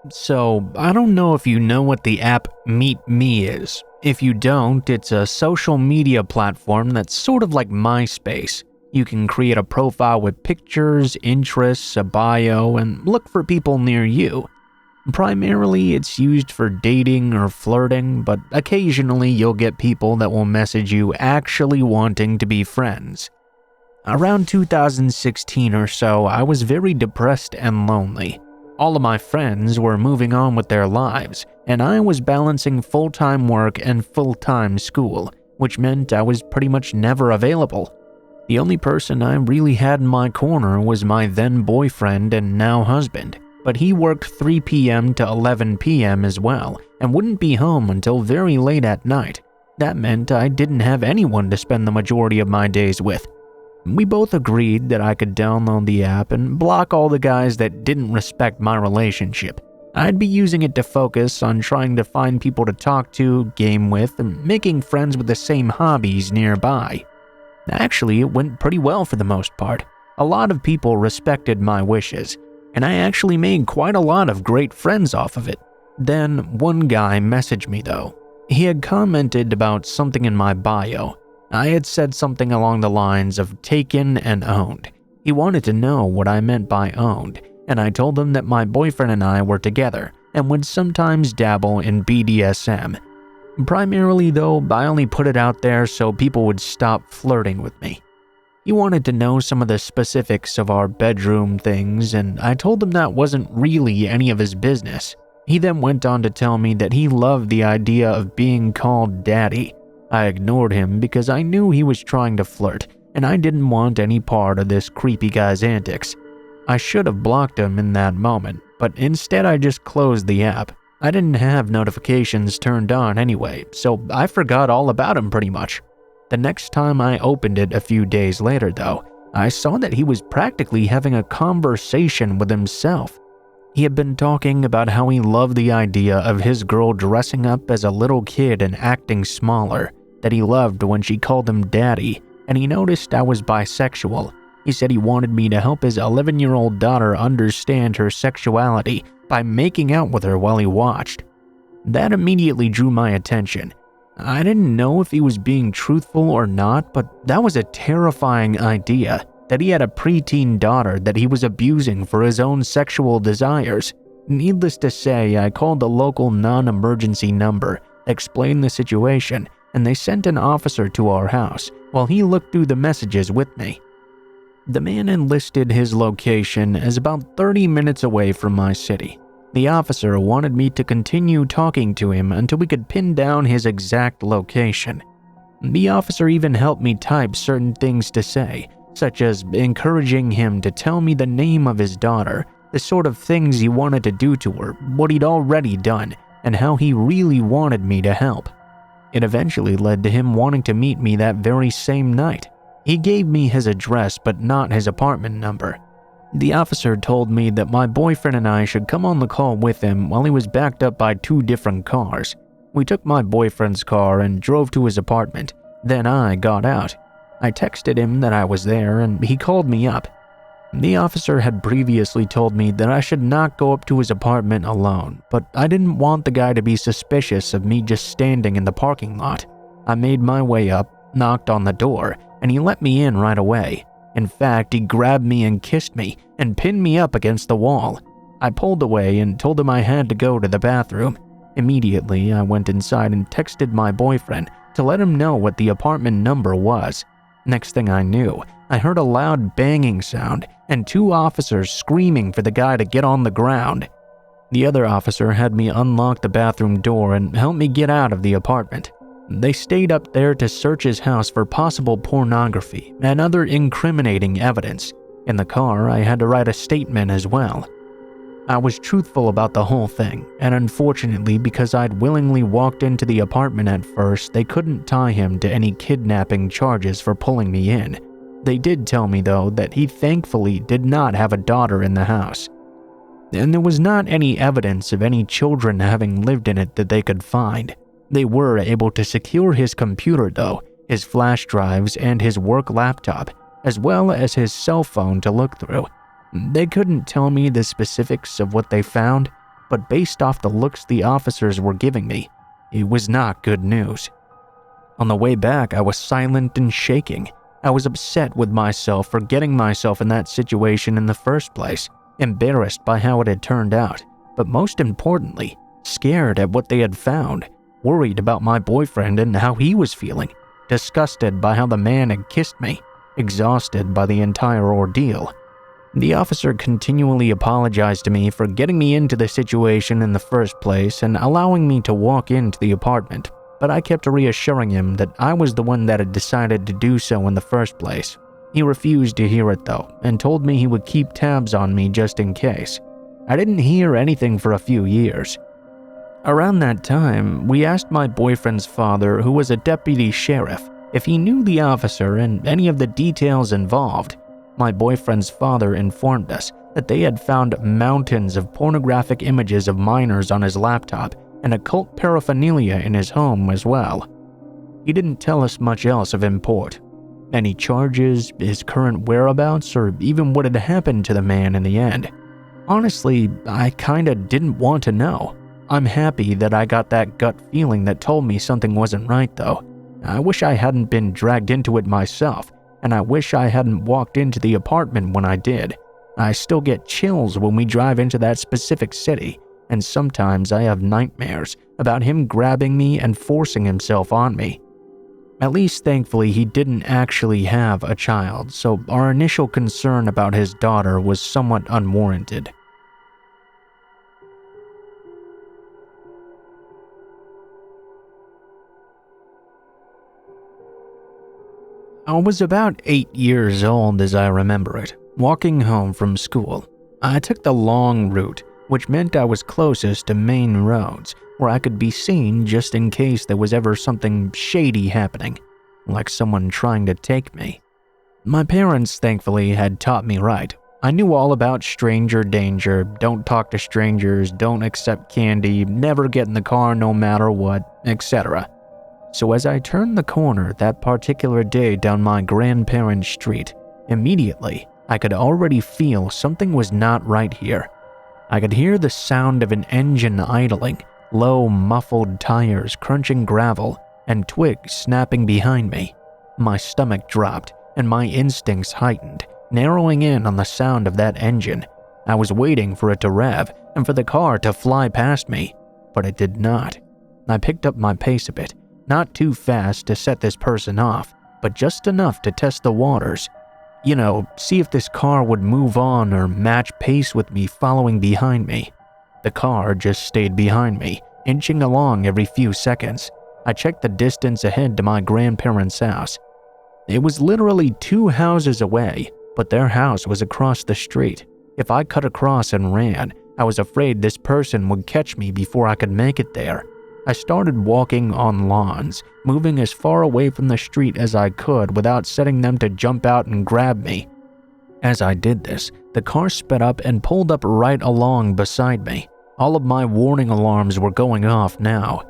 So, I don't know if you know what the app Meet Me is. If you don't, it's a social media platform that's sort of like MySpace. You can create a profile with pictures, interests, a bio, and look for people near you. Primarily, it's used for dating or flirting, but occasionally you'll get people that will message you actually wanting to be friends. Around 2016 or so, I was very depressed and lonely. All of my friends were moving on with their lives, and I was balancing full-time work and full-time school, which meant I was pretty much never available. The only person I really had in my corner was my then boyfriend and now husband, but he worked 3 p.m. to 11 p.m. as well, and wouldn't be home until very late at night. That meant I didn't have anyone to spend the majority of my days with. We both agreed that I could download the app and block all the guys that didn't respect my relationship. I'd be using it to focus on trying to find people to talk to, game with, and making friends with the same hobbies nearby. Actually, it went pretty well for the most part. A lot of people respected my wishes, and I actually made quite a lot of great friends off of it. Then, one guy messaged me though. He had commented about something in my bio. I had said something along the lines of taken and owned. He wanted to know what I meant by owned, and I told him that my boyfriend and I were together and would sometimes dabble in BDSM. Primarily though, I only put it out there so people would stop flirting with me. He wanted to know some of the specifics of our bedroom things, and I told him that wasn't really any of his business. He then went on to tell me that he loved the idea of being called daddy. I ignored him because I knew he was trying to flirt, and I didn't want any part of this creepy guy's antics. I should have blocked him in that moment, but instead I just closed the app. I didn't have notifications turned on anyway, so I forgot all about him pretty much. The next time I opened it a few days later though, I saw that he was practically having a conversation with himself. He had been talking about how he loved the idea of his girl dressing up as a little kid and acting smaller, that he loved when she called him daddy, and he noticed I was bisexual. He said he wanted me to help his 11-year-old daughter understand her sexuality by making out with her while he watched. That immediately drew my attention. I didn't know if he was being truthful or not, but that was a terrifying idea, that he had a preteen daughter that he was abusing for his own sexual desires. Needless to say, I called the local non-emergency number, explained the situation, and they sent an officer to our house while he looked through the messages with me. The man enlisted his location as about 30 minutes away from my city. The officer wanted me to continue talking to him until we could pin down his exact location. The officer even helped me type certain things to say, such as encouraging him to tell me the name of his daughter, the sort of things he wanted to do to her, what he'd already done, and how he really wanted me to help. It eventually led to him wanting to meet me that very same night. He gave me his address but not his apartment number. The officer told me that my boyfriend and I should come on the call with him while he was backed up by 2 different cars. We took my boyfriend's car and drove to his apartment. Then I got out. I texted him that I was there and he called me up. The officer had previously told me that I should not go up to his apartment alone, but I didn't want the guy to be suspicious of me just standing in the parking lot. I made my way up, knocked on the door, and he let me in right away. In fact, he grabbed me and kissed me and pinned me up against the wall. I pulled away and told him I had to go to the bathroom. Immediately, I went inside and texted my boyfriend to let him know what the apartment number was. Next thing I knew, I heard a loud banging sound and 2 officers screaming for the guy to get on the ground. The other officer had me unlock the bathroom door and help me get out of the apartment. They stayed up there to search his house for possible pornography and other incriminating evidence. In the car, I had to write a statement as well. I was truthful about the whole thing, and unfortunately, because I'd willingly walked into the apartment at first, they couldn't tie him to any kidnapping charges for pulling me in. They did tell me, though, that he thankfully did not have a daughter in the house. And there was not any evidence of any children having lived in it that they could find. They were able to secure his computer, though, his flash drives, and his work laptop, as well as his cell phone to look through. They couldn't tell me the specifics of what they found. but based off the looks the officers were giving me, it was not good news. On the way back, I was silent and shaking. I was upset with myself for getting myself in that situation in the first place, embarrassed by how it had turned out, but most importantly, scared at what they had found, worried about my boyfriend and how he was feeling, disgusted by how the man had kissed me, exhausted by the entire ordeal. The officer continually apologized to me for getting me into the situation in the first place and allowing me to walk into the apartment, but I kept reassuring him that I was the one that had decided to do so in the first place. He refused to hear it though, and told me he would keep tabs on me just in case. I didn't hear anything for a few years. Around that time, we asked my boyfriend's father, who was a deputy sheriff, if he knew the officer and any of the details involved. My boyfriend's father informed us that they had found mountains of pornographic images of minors on his laptop and occult paraphernalia in his home as well. He didn't tell us much else of import. Any charges, his current whereabouts, or even what had happened to the man in the end. Honestly, I kinda didn't want to know. I'm happy that I got that gut feeling that told me something wasn't right though. I wish I hadn't been dragged into it myself, and I wish I hadn't walked into the apartment when I did. I still get chills when we drive into that specific city, and sometimes I have nightmares about him grabbing me and forcing himself on me. At least thankfully he didn't actually have a child, so our initial concern about his daughter was somewhat unwarranted. I was about 8 years old as I remember it, walking home from school. I took the long route, which meant I was closest to main roads, where I could be seen just in case there was ever something shady happening, like someone trying to take me. My parents thankfully had taught me right. I knew all about stranger danger, don't talk to strangers, don't accept candy, never get in the car no matter what, etc. So as I turned the corner that particular day down my grandparents' street, immediately I could already feel something was not right here. I could hear the sound of an engine idling, low muffled tires crunching gravel, and twigs snapping behind me. My stomach dropped and my instincts heightened, narrowing in on the sound of that engine. I was waiting for it to rev and for the car to fly past me, but it did not. I picked up my pace a bit, not too fast to set this person off, but just enough to test the waters. See if this car would move on or match pace with me following behind me. The car just stayed behind me, inching along every few seconds. I checked the distance ahead to my grandparents' house. It was literally 2 houses away, but their house was across the street. If I cut across and ran, I was afraid this person would catch me before I could make it there. I started walking on lawns, moving as far away from the street as I could without setting them to jump out and grab me. As I did this, the car sped up and pulled up right along beside me. All of my warning alarms were going off now.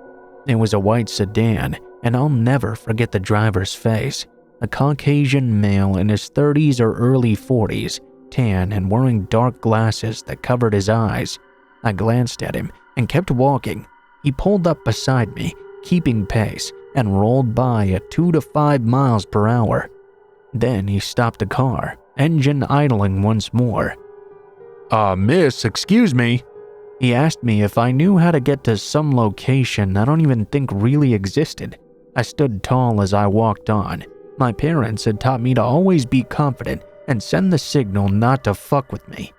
It was a white sedan, and I'll never forget the driver's face. A Caucasian male in his 30s or early 40s, tan and wearing dark glasses that covered his eyes. I glanced at him and kept walking. He pulled up beside me, keeping pace, and rolled by at 2 to 5 miles per hour. Then he stopped the car, engine idling once more. Miss, excuse me." He asked me if I knew how to get to some location I don't even think really existed. I stood tall as I walked on. My parents had taught me to always be confident and send the signal not to fuck with me.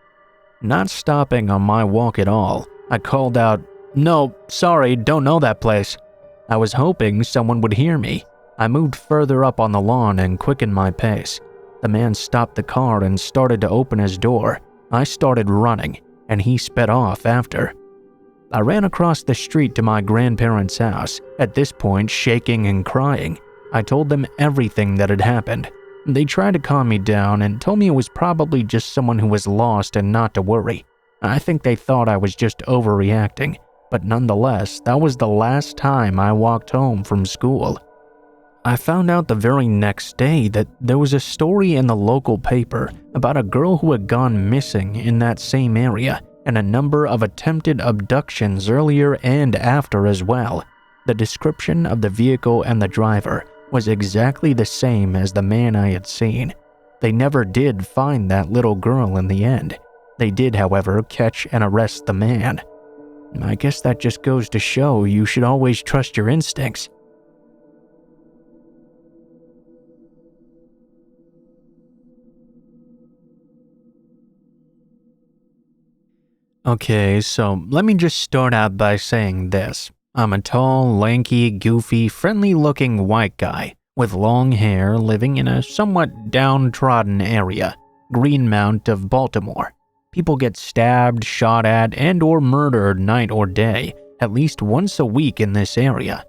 Not stopping on my walk at all, I called out, "No, sorry, don't know that place." I was hoping someone would hear me. I moved further up on the lawn and quickened my pace. The man stopped the car and started to open his door. I started running, and he sped off after. I ran across the street to my grandparents' house, at this point shaking and crying. I told them everything that had happened. They tried to calm me down and told me it was probably just someone who was lost and not to worry. I think they thought I was just overreacting, but nonetheless, that was the last time I walked home from school. I found out the very next day that there was a story in the local paper about a girl who had gone missing in that same area, and a number of attempted abductions earlier and after as well. The description of the vehicle and the driver was exactly the same as the man I had seen. They never did find that little girl in the end. They did, however, catch and arrest the man. I guess that just goes to show you should always trust your instincts. Okay, so let me just start out by saying this. I'm a tall, lanky, goofy, friendly-looking white guy with long hair living in a somewhat downtrodden area, Greenmount of Baltimore. People get stabbed, shot at, and or murdered night or day, at least once a week in this area.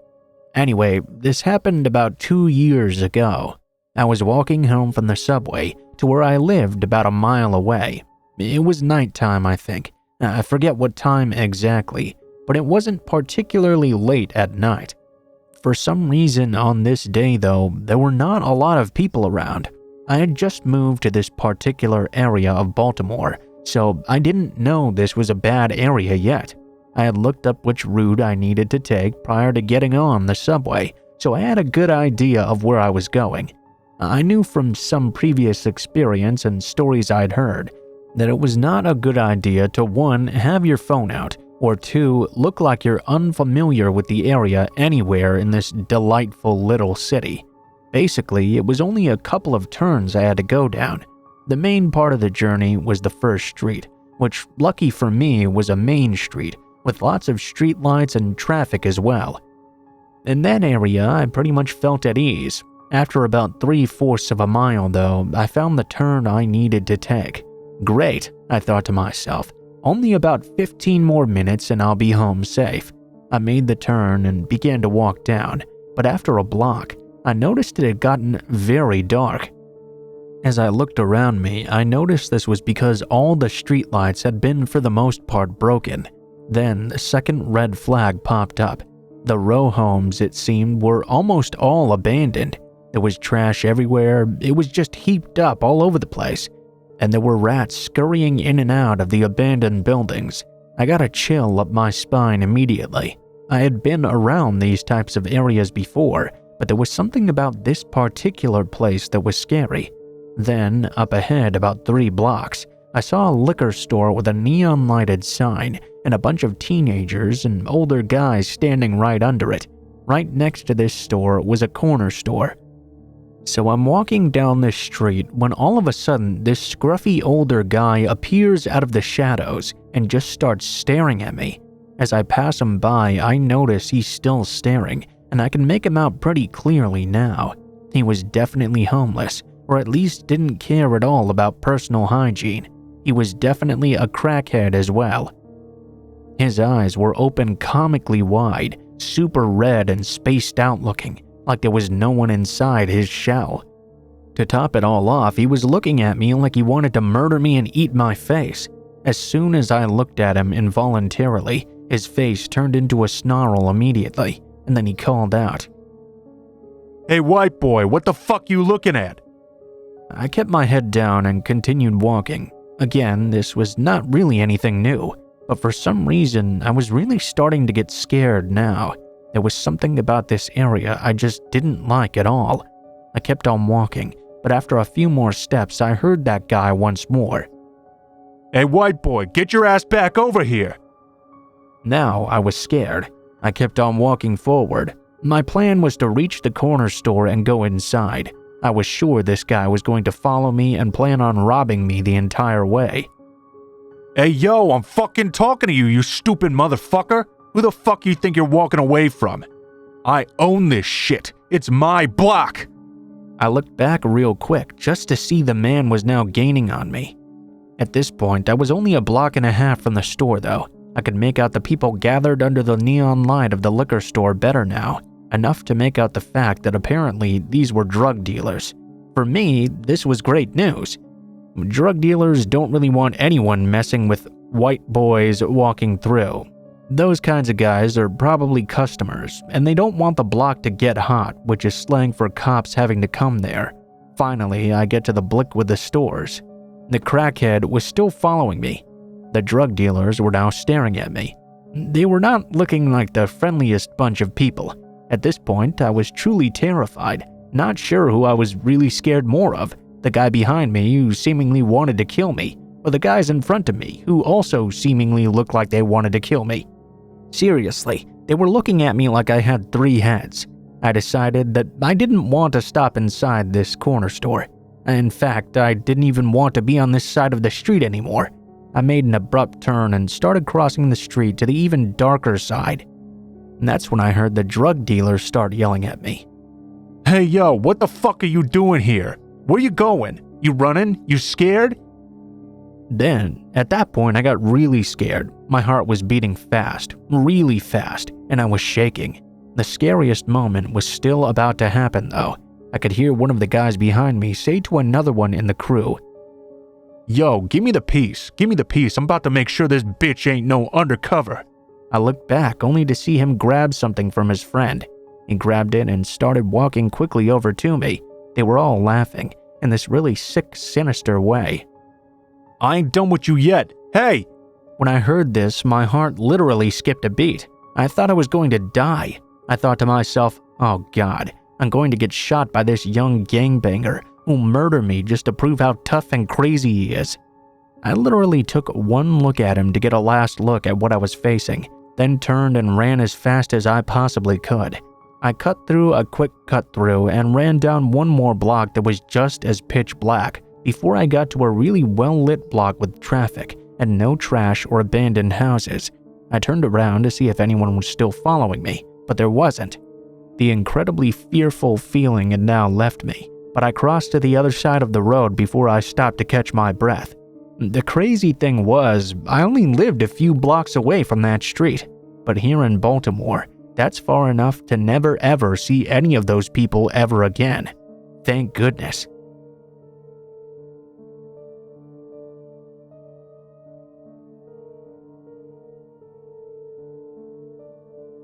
Anyway, this happened about 2 years ago. I was walking home from the subway to where I lived about a mile away. It was nighttime, I think. I forget what time exactly, but it wasn't particularly late at night. For some reason on this day though, there were not a lot of people around. I had just moved to this particular area of Baltimore, so I didn't know this was a bad area yet. I had looked up which route I needed to take prior to getting on the subway, so I had a good idea of where I was going. I knew from some previous experience and stories I'd heard that it was not a good idea to 1. Have your phone out, or 2. Look like you're unfamiliar with the area anywhere in this delightful little city. Basically, it was only a couple of turns I had to go down. The main part of the journey was the first street, which, lucky for me, was a main street with lots of streetlights and traffic as well. In that area, I pretty much felt at ease. After about 3/4 of a mile, though, I found the turn I needed to take. Great, I thought to myself. Only about 15 more minutes and I'll be home safe. I made the turn and began to walk down, but after a block, I noticed it had gotten very dark. As I looked around me, I noticed this was because all the streetlights had been for the most part broken. Then the second red flag popped up. The row homes, it seemed, were almost all abandoned. There was trash everywhere. It was just heaped up all over the place. And there were rats scurrying in and out of the abandoned buildings. I got a chill up my spine immediately. I had been around these types of areas before, but there was something about this particular place that was scary. Then, up ahead about 3 blocks, I saw a liquor store with a neon-lighted sign and a bunch of teenagers and older guys standing right under it. Right next to this store was a corner store. So I'm walking down this street when all of a sudden this scruffy older guy appears out of the shadows and just starts staring at me. As I pass him by, I notice he's still staring, and I can make him out pretty clearly now. He was definitely homeless, or at least didn't care at all about personal hygiene. He was definitely a crackhead as well. His eyes were open comically wide, super red and spaced out looking, like there was no one inside his shell. To top it all off, he was looking at me like he wanted to murder me and eat my face. As soon as I looked at him involuntarily, his face turned into a snarl immediately, and then he called out, Hey white boy, what the fuck you looking at? I kept my head down and continued walking. Again, this was not really anything new, but for some reason, I was really starting to get scared now. There was something about this area I just didn't like at all. I kept on walking, but after a few more steps, I heard that guy once more. Hey white boy, get your ass back over here. Now I was scared. I kept on walking forward. My plan was to reach the corner store and go inside. I was sure this guy was going to follow me and plan on robbing me the entire way. Hey yo, I'm fucking talking to you, you stupid motherfucker. Who the fuck you think you're walking away from? I own this shit. It's my block. I looked back real quick just to see the man was now gaining on me. At this point, I was only a block and a half from the store though. I could make out the people gathered under the neon light of the liquor store better now, enough to make out the fact that apparently these were drug dealers. For me, this was great news. Drug dealers don't really want anyone messing with white boys walking through. Those kinds of guys are probably customers, and they don't want the block to get hot, which is slang for cops having to come there. Finally, I get to the blick with the stores. The crackhead was still following me. The drug dealers were now staring at me. They were not looking like the friendliest bunch of people. At this point, I was truly terrified, not sure who I was really scared more of, the guy behind me who seemingly wanted to kill me, or the guys in front of me who also seemingly looked like they wanted to kill me. Seriously, they were looking at me like I had 3 heads. I decided that I didn't want to stop inside this corner store. In fact, I didn't even want to be on this side of the street anymore. I made an abrupt turn and started crossing the street to the even darker side. And that's when I heard the drug dealers start yelling at me. Hey yo, what the fuck are you doing here? Where you going? You running? You scared? Then, at that point, I got really scared. My heart was beating fast, really fast, and I was shaking. The scariest moment was still about to happen though. I could hear one of the guys behind me say to another one in the crew, "Yo, give me the piece. Give me the piece. I'm about to make sure this bitch ain't no undercover." I looked back only to see him grab something from his friend. He grabbed it and started walking quickly over to me. They were all laughing in this really sick, sinister way. "I ain't done with you yet. Hey!" When I heard this, my heart literally skipped a beat. I thought I was going to die. I thought to myself, oh god, I'm going to get shot by this young gangbanger who'll murder me just to prove how tough and crazy he is. I literally took one look at him to get a last look at what I was facing, then turned and ran as fast as I possibly could. I cut through a quick cut-through and ran down one more block that was just as pitch black before I got to a really well-lit block with traffic and no trash or abandoned houses. I turned around to see if anyone was still following me, but there wasn't. The incredibly fearful feeling had now left me, but I crossed to the other side of the road before I stopped to catch my breath. The crazy thing was, I only lived a few blocks away from that street, but here in Baltimore, that's far enough to never ever see any of those people ever again. Thank goodness.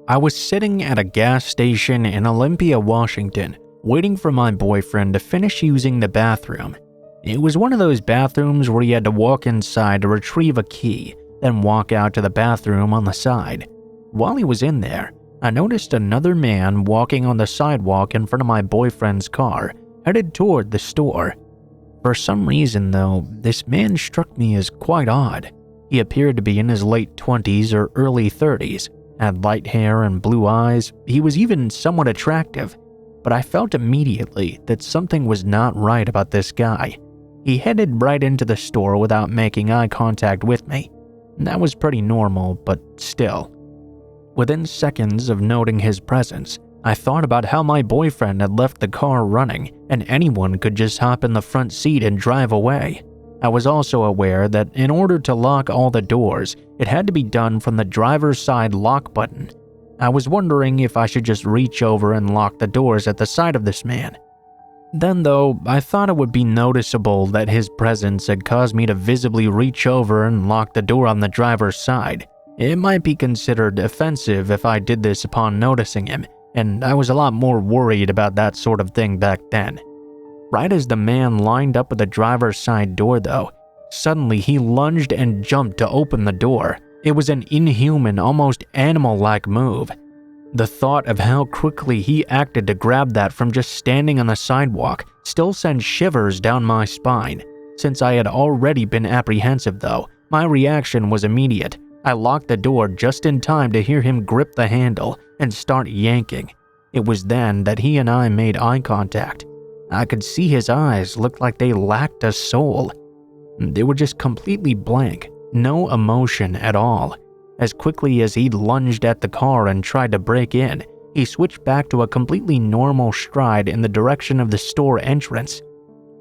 I was sitting at a gas station in Olympia, Washington, waiting for my boyfriend to finish using the bathroom. It was one of those bathrooms where you had to walk inside to retrieve a key, then walk out to the bathroom on the side. While he was in there, I noticed another man walking on the sidewalk in front of my boyfriend's car, headed toward the store. For some reason, though, this man struck me as quite odd. He appeared to be in his late 20s or early 30s, had light hair and blue eyes. He was even somewhat attractive, but I felt immediately that something was not right about this guy. He headed right into the store without making eye contact with me. That was pretty normal, but still. Within seconds of noting his presence, I thought about how my boyfriend had left the car running and anyone could just hop in the front seat and drive away. I was also aware that in order to lock all the doors, it had to be done from the driver's side lock button. I was wondering if I should just reach over and lock the doors at the side of this man. Then though, I thought it would be noticeable that his presence had caused me to visibly reach over and lock the door on the driver's side. It might be considered offensive if I did this upon noticing him, and I was a lot more worried about that sort of thing back then. Right as the man lined up with the driver's side door though, suddenly he lunged and jumped to open the door. It was an inhuman, almost animal-like move. The thought of how quickly he acted to grab that from just standing on the sidewalk still sent shivers down my spine. Since I had already been apprehensive though, my reaction was immediate. I locked the door just in time to hear him grip the handle and start yanking. It was then that he and I made eye contact. I could see his eyes looked like they lacked a soul. They were just completely blank, no emotion at all. As quickly as he lunged at the car and tried to break in, he switched back to a completely normal stride in the direction of the store entrance.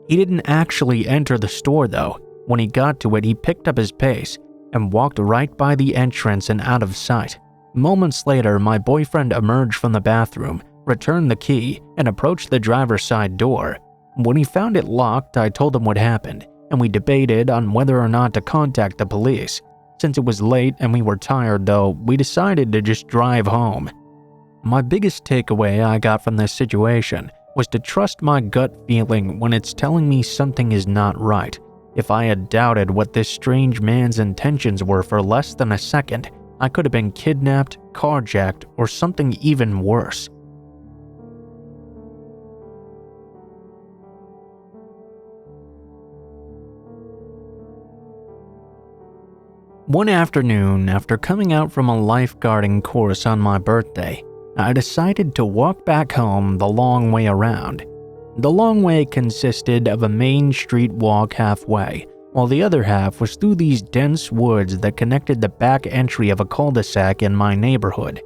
He didn't actually enter the store though. When he got to it, he picked up his pace and walked right by the entrance and out of sight. Moments later, my boyfriend emerged from the bathroom, returned the key, and approached the driver's side door. When he found it locked, I told him what happened, and we debated on whether or not to contact the police. Since it was late and we were tired though, we decided to just drive home. My biggest takeaway I got from this situation was to trust my gut feeling when it's telling me something is not right. If I had doubted what this strange man's intentions were for less than a second, I could have been kidnapped, carjacked, or something even worse. One afternoon, after coming out from a lifeguarding course on my birthday, I decided to walk back home the long way around. The long way consisted of a main street walk halfway, while the other half was through these dense woods that connected the back entry of a cul-de-sac in my neighborhood.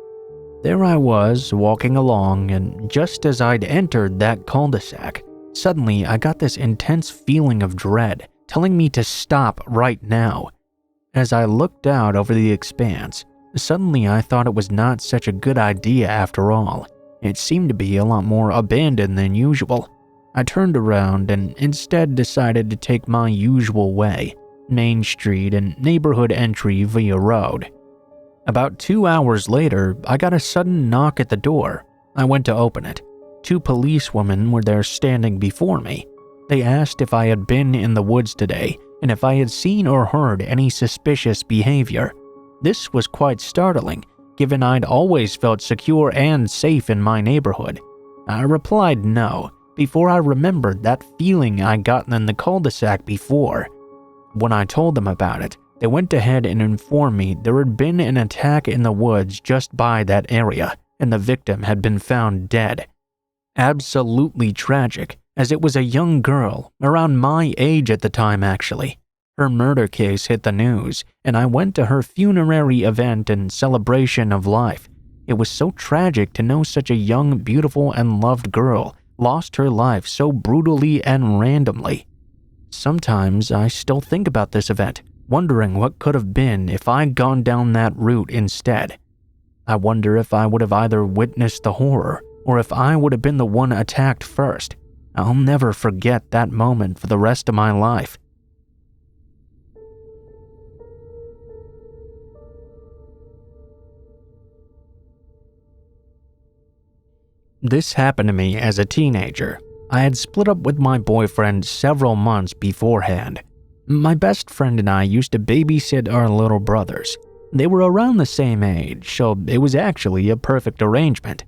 There I was, walking along, and just as I'd entered that cul-de-sac, suddenly I got this intense feeling of dread, telling me to stop right now. As I looked out over the expanse, suddenly I thought it was not such a good idea after all. It seemed to be a lot more abandoned than usual. I turned around and instead decided to take my usual way, Main Street and neighborhood entry via road. About 2 hours later, I got a sudden knock at the door. I went to open it. 2 policewomen were there standing before me. They asked if I had been in the woods today and if I had seen or heard any suspicious behavior. This was quite startling, given I'd always felt secure and safe in my neighborhood. I replied no, before I remembered that feeling I'd gotten in the cul-de-sac before. When I told them about it, they went ahead and informed me there had been an attack in the woods just by that area, and the victim had been found dead. Absolutely tragic, as it was a young girl, around my age at the time actually. Her murder case hit the news, and I went to her funerary event and celebration of life. It was so tragic to know such a young, beautiful, and loved girl lost her life so brutally and randomly. Sometimes I still think about this event, wondering what could have been if I'd gone down that route instead. I wonder if I would have either witnessed the horror, or if I would have been the one attacked first. I'll never forget that moment for the rest of my life. This happened to me as a teenager. I had split up with my boyfriend several months beforehand. My best friend and I used to babysit our little brothers. They were around the same age, so it was actually a perfect arrangement.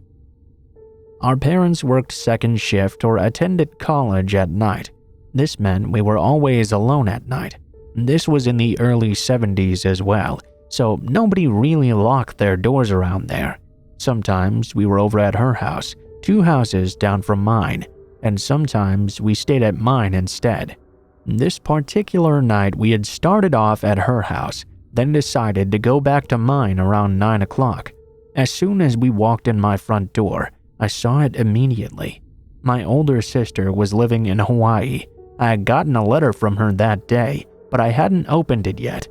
Our parents worked second shift or attended college at night. This meant we were always alone at night. This was in the early 70s as well, so nobody really locked their doors around there. Sometimes we were over at her house, 2 houses down from mine, and sometimes we stayed at mine instead. This particular night we had started off at her house, then decided to go back to mine around 9 o'clock. As soon as we walked in my front door, I saw it immediately. My older sister was living in Hawaii. I had gotten a letter from her that day, but I hadn't opened it yet.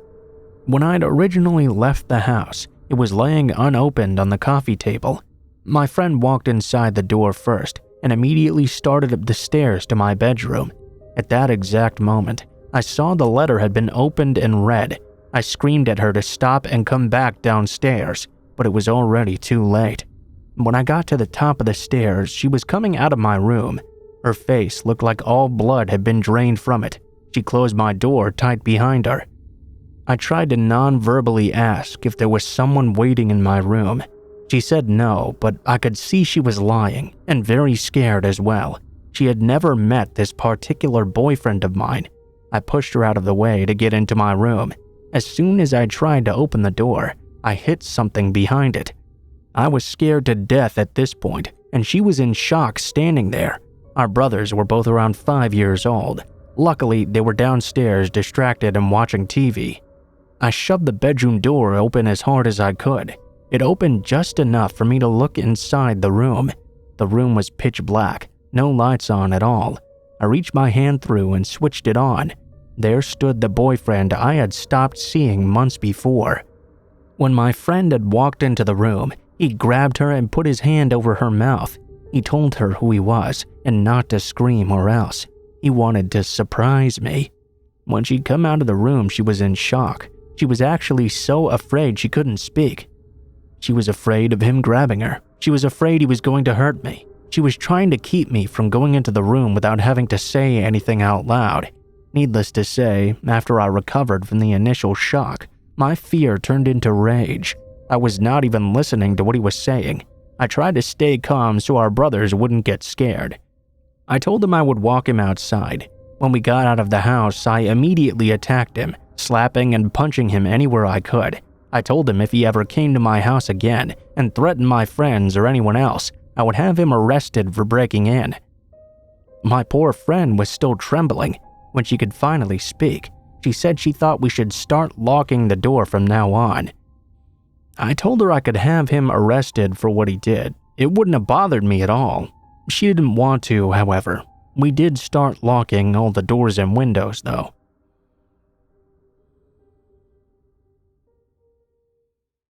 When I'd originally left the house, it was laying unopened on the coffee table. My friend walked inside the door first and immediately started up the stairs to my bedroom. At that exact moment, I saw the letter had been opened and read. I screamed at her to stop and come back downstairs, but it was already too late. When I got to the top of the stairs, she was coming out of my room. Her face looked like all blood had been drained from it. She closed my door tight behind her. I tried to non-verbally ask if there was someone waiting in my room. She said no, but I could see she was lying, and very scared as well. She had never met this particular boyfriend of mine. I pushed her out of the way to get into my room. As soon as I tried to open the door, I hit something behind it. I was scared to death at this point, and she was in shock standing there. Our brothers were both around 5 years old. Luckily, they were downstairs distracted and watching TV. I shoved the bedroom door open as hard as I could. It opened just enough for me to look inside the room. The room was pitch black, no lights on at all. I reached my hand through and switched it on. There stood the boyfriend I had stopped seeing months before. When my friend had walked into the room, he grabbed her and put his hand over her mouth. He told her who he was and not to scream or else. He wanted to surprise me. When she'd come out of the room, she was in shock. She was actually so afraid she couldn't speak. She was afraid of him grabbing her. She was afraid he was going to hurt me. She was trying to keep me from going into the room without having to say anything out loud. Needless to say, after I recovered from the initial shock, my fear turned into rage. I was not even listening to what he was saying. I tried to stay calm so our brothers wouldn't get scared. I told him I would walk him outside. When we got out of the house, I immediately attacked him, slapping and punching him anywhere I could. I told him if he ever came to my house again and threatened my friends or anyone else, I would have him arrested for breaking in. My poor friend was still trembling. When she could finally speak, she said she thought we should start locking the door from now on. I told her I could have him arrested for what he did. It wouldn't have bothered me at all. She didn't want to, however. We did start locking all the doors and windows, though.